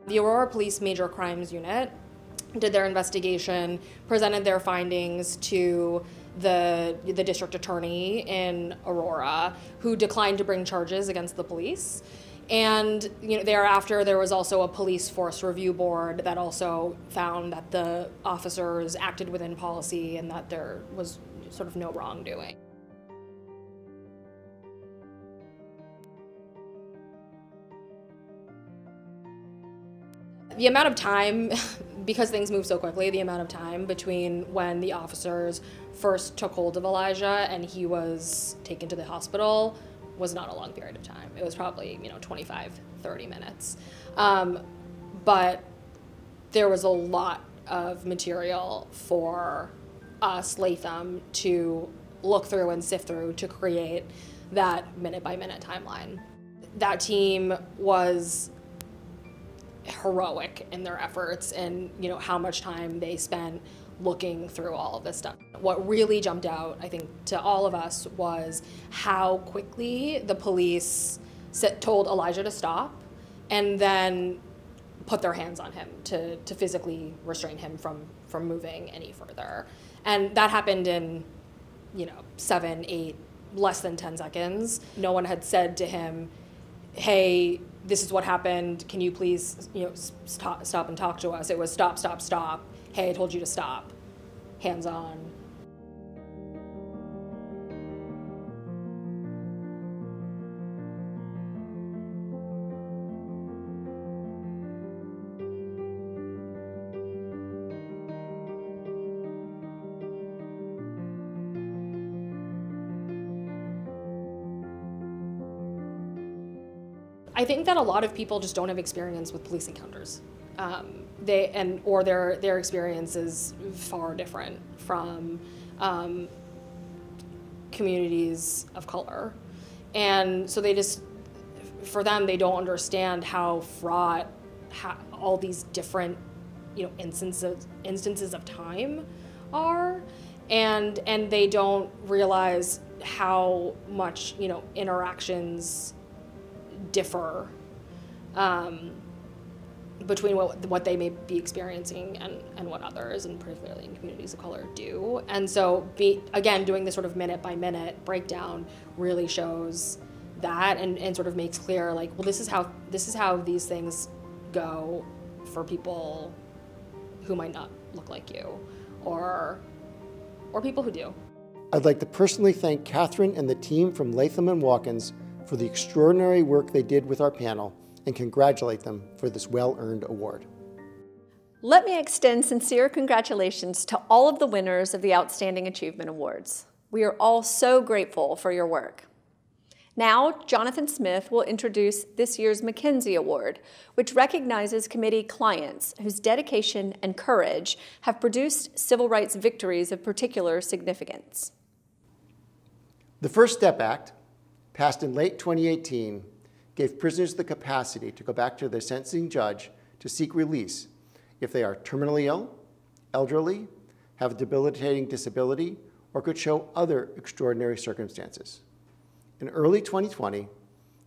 The Aurora Police Major Crimes Unit did their investigation, presented their findings to the district attorney in Aurora, who declined to bring charges against the police. And thereafter, there was also a police force review board that also found that the officers acted within policy and that there was sort of no wrongdoing. The amount of time, because things move so quickly, the amount of time between when the officers first took hold of Elijah and he was taken to the hospital was not a long period of time. It was probably 25, 30 minutes. But there was a lot of material for us, Latham, to look through and sift through to create that minute-by-minute timeline. That team was heroic in their efforts and how much time they spent looking through all of this stuff. What really jumped out, I think, to all of us was how quickly the police told Elijah to stop and then put their hands on him to physically restrain him from moving any further. And that happened in, 7, 8, less than 10 seconds. No one had said to him, hey, this is what happened. Can you please, stop and talk to us? It was stop, stop, stop. Hey, I told you to stop. Hands on. I think that a lot of people just don't have experience with police encounters. Or their experience is far different from communities of color. And so for them, they don't understand how fraught all these different, instances of time are. And they don't realize how much, interactions differ between what they may be experiencing and what others, and particularly in communities of color, do. And so, again, doing this sort of minute-by-minute breakdown really shows that and sort of makes clear, like, well, this is how these things go for people who might not look like you, or people who do. I'd like to personally thank Catherine and the team from Latham and Watkins for the extraordinary work they did with our panel and congratulate them for this well-earned award. Let me extend sincere congratulations to all of the winners of the Outstanding Achievement Awards. We are all so grateful for your work. Now, Jonathan Smith will introduce this year's Mackenzie Award, which recognizes committee clients whose dedication and courage have produced civil rights victories of particular significance. The First Step Act, passed in late 2018, gave prisoners the capacity to go back to their sentencing judge to seek release if they are terminally ill, elderly, have a debilitating disability, or could show other extraordinary circumstances. In early 2020,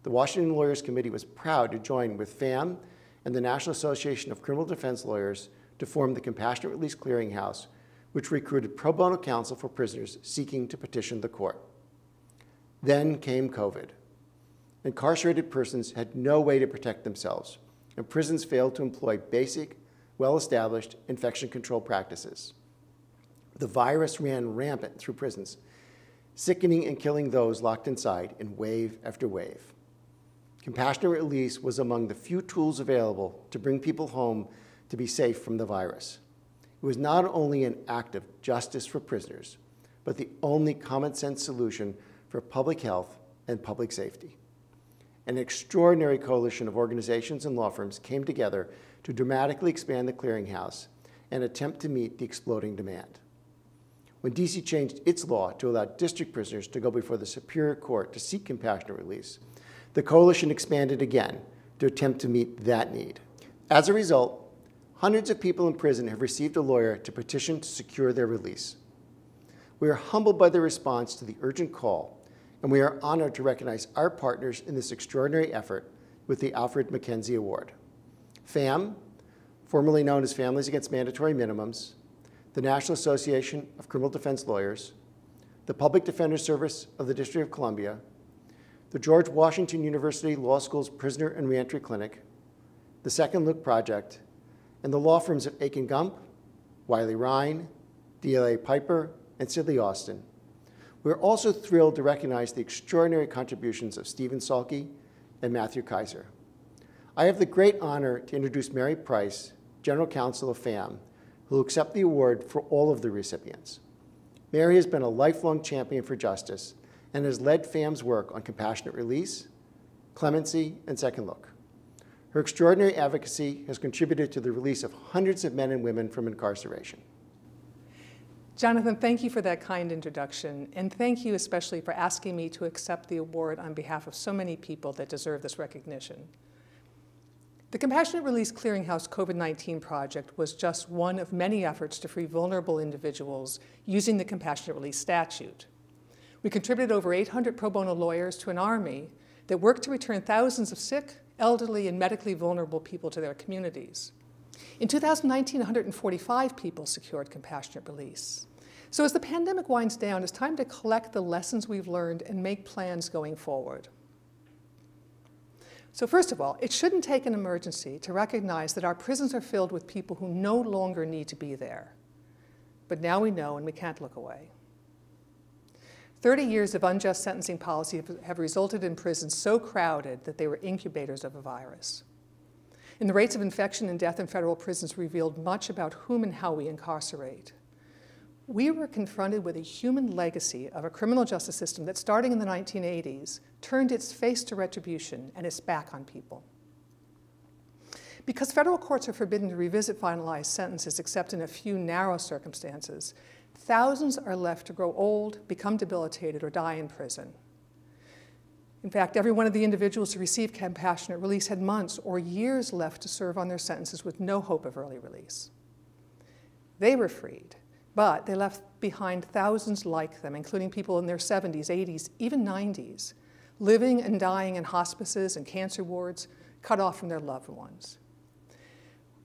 the Washington Lawyers Committee was proud to join with FAM and the National Association of Criminal Defense Lawyers to form the Compassionate Release Clearinghouse, which recruited pro bono counsel for prisoners seeking to petition the court. Then came COVID. Incarcerated persons had no way to protect themselves, and prisons failed to employ basic, well-established infection control practices. The virus ran rampant through prisons, sickening and killing those locked inside in wave after wave. Compassionate release was among the few tools available to bring people home to be safe from the virus. It was not only an act of justice for prisoners, but the only common sense solution for public health and public safety. An extraordinary coalition of organizations and law firms came together to dramatically expand the clearinghouse and attempt to meet the exploding demand. When DC changed its law to allow district prisoners to go before the Superior Court to seek compassionate release, the coalition expanded again to attempt to meet that need. As a result, hundreds of people in prison have received a lawyer to petition to secure their release. We are humbled by the response to the urgent call, and we are honored to recognize our partners in this extraordinary effort with the Alfred Mackenzie Award. FAM, formerly known as Families Against Mandatory Minimums, the National Association of Criminal Defense Lawyers, the Public Defender Service of the District of Columbia, the George Washington University Law School's Prisoner and Reentry Clinic, the Second Look Project, and the law firms of Aiken Gump, Wiley Ryan, DLA Piper, and Sidley Austin. We're also thrilled to recognize the extraordinary contributions of Stephen Salke and Matthew Kaiser. I have the great honor to introduce Mary Price, General Counsel of FAM, who will accept the award for all of the recipients. Mary has been a lifelong champion for justice and has led FAM's work on compassionate release, clemency, and Second Look. Her extraordinary advocacy has contributed to the release of hundreds of men and women from incarceration. Jonathan, thank you for that kind introduction, and thank you especially for asking me to accept the award on behalf of so many people that deserve this recognition. The Compassionate Release Clearinghouse COVID-19 project was just one of many efforts to free vulnerable individuals using the Compassionate Release statute. We contributed over 800 pro bono lawyers to an army that worked to return thousands of sick, elderly, and medically vulnerable people to their communities. In 2019, 145 people secured compassionate release. So as the pandemic winds down, it's time to collect the lessons we've learned and make plans going forward. So first of all, it shouldn't take an emergency to recognize that our prisons are filled with people who no longer need to be there. But now we know, and we can't look away. 30 years of unjust sentencing policy have resulted in prisons so crowded that they were incubators of a virus. And the rates of infection and death in federal prisons revealed much about whom and how we incarcerate. We were confronted with a human legacy of a criminal justice system that, starting in the 1980s, turned its face to retribution and its back on people. Because federal courts are forbidden to revisit finalized sentences except in a few narrow circumstances, thousands are left to grow old, become debilitated, or die in prison. In fact, every one of the individuals who received compassionate release had months or years left to serve on their sentences with no hope of early release. They were freed, but they left behind thousands like them, including people in their 70s, 80s, even 90s, living and dying in hospices and cancer wards, cut off from their loved ones.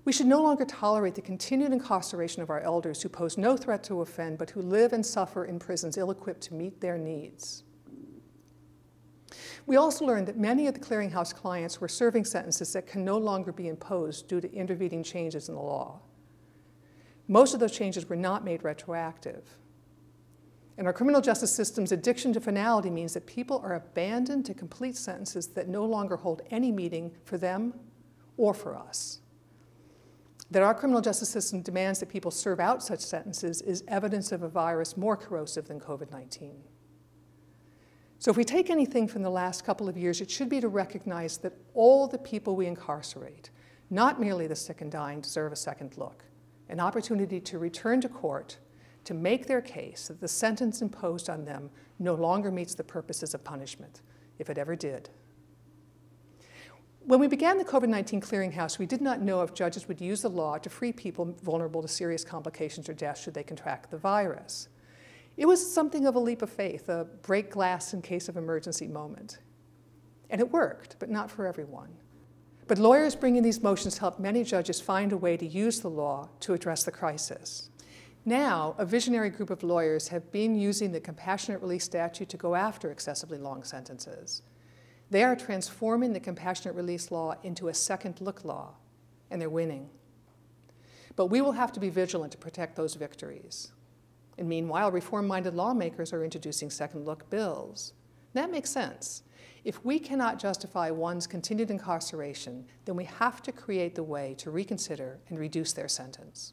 We should no longer tolerate the continued incarceration of our elders who pose no threat to offend, but who live and suffer in prisons ill-equipped to meet their needs. We also learned that many of the clearinghouse clients were serving sentences that can no longer be imposed due to intervening changes in the law. Most of those changes were not made retroactive. And our criminal justice system's addiction to finality means that people are abandoned to complete sentences that no longer hold any meaning for them or for us. That our criminal justice system demands that people serve out such sentences is evidence of a virus more corrosive than COVID-19. So if we take anything from the last couple of years, it should be to recognize that all the people we incarcerate, not merely the sick and dying, deserve a second look, an opportunity to return to court to make their case that the sentence imposed on them no longer meets the purposes of punishment, if it ever did. When we began the COVID-19 clearinghouse, we did not know if judges would use the law to free people vulnerable to serious complications or death should they contract the virus. It was something of a leap of faith, a break glass in case of emergency moment. And it worked, but not for everyone. But lawyers bringing these motions helped many judges find a way to use the law to address the crisis. Now, a visionary group of lawyers have been using the compassionate release statute to go after excessively long sentences. They are transforming the compassionate release law into a second look law, and they're winning. But we will have to be vigilant to protect those victories. And meanwhile, reform-minded lawmakers are introducing second look bills. That makes sense. If we cannot justify one's continued incarceration, then we have to create the way to reconsider and reduce their sentence.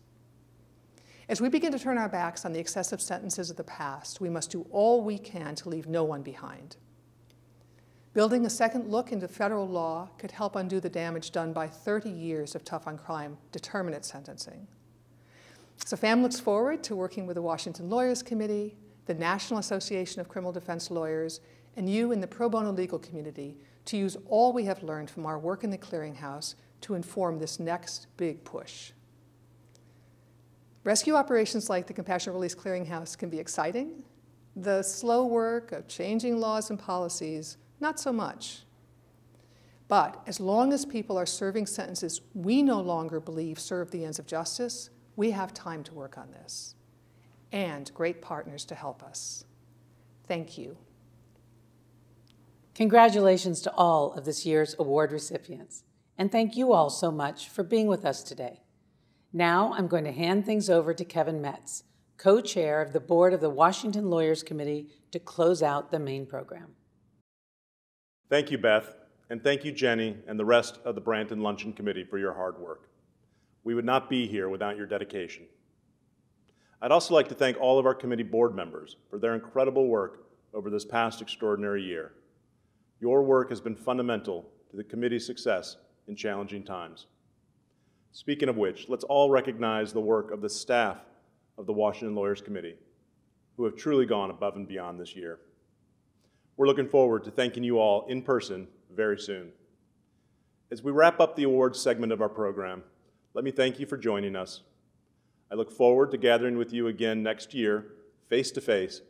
As we begin to turn our backs on the excessive sentences of the past, we must do all we can to leave no one behind. Building a second look into federal law could help undo the damage done by 30 years of tough-on-crime, determinate sentencing. So FAM looks forward to working with the Washington Lawyers Committee, the National Association of Criminal Defense Lawyers, and you in the pro bono legal community to use all we have learned from our work in the clearinghouse to inform this next big push. Rescue operations like the Compassionate Release Clearinghouse can be exciting. The slow work of changing laws and policies, not so much. But as long as people are serving sentences we no longer believe serve the ends of justice, we have time to work on this, and great partners to help us. Thank you. Congratulations to all of this year's award recipients, and thank you all so much for being with us today. Now I'm going to hand things over to Kevin Metz, co-chair of the board of the Washington Lawyers Committee, to close out the main program. Thank you, Beth, and thank you, Jenny, and the rest of the Branton Luncheon Committee for your hard work. We would not be here without your dedication. I'd also like to thank all of our committee board members for their incredible work over this past extraordinary year. Your work has been fundamental to the committee's success in challenging times. Speaking of which, let's all recognize the work of the staff of the Washington Lawyers Committee, who have truly gone above and beyond this year. We're looking forward to thanking you all in person very soon. As we wrap up the awards segment of our program, let me thank you for joining us. I look forward to gathering with you again next year, face-to-face,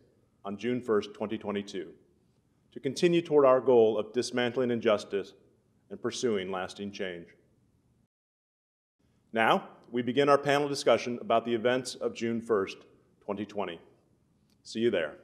on June 1st, 2022, to continue toward our goal of dismantling injustice and pursuing lasting change. Now, we begin our panel discussion about the events of June 1st, 2020. See you there.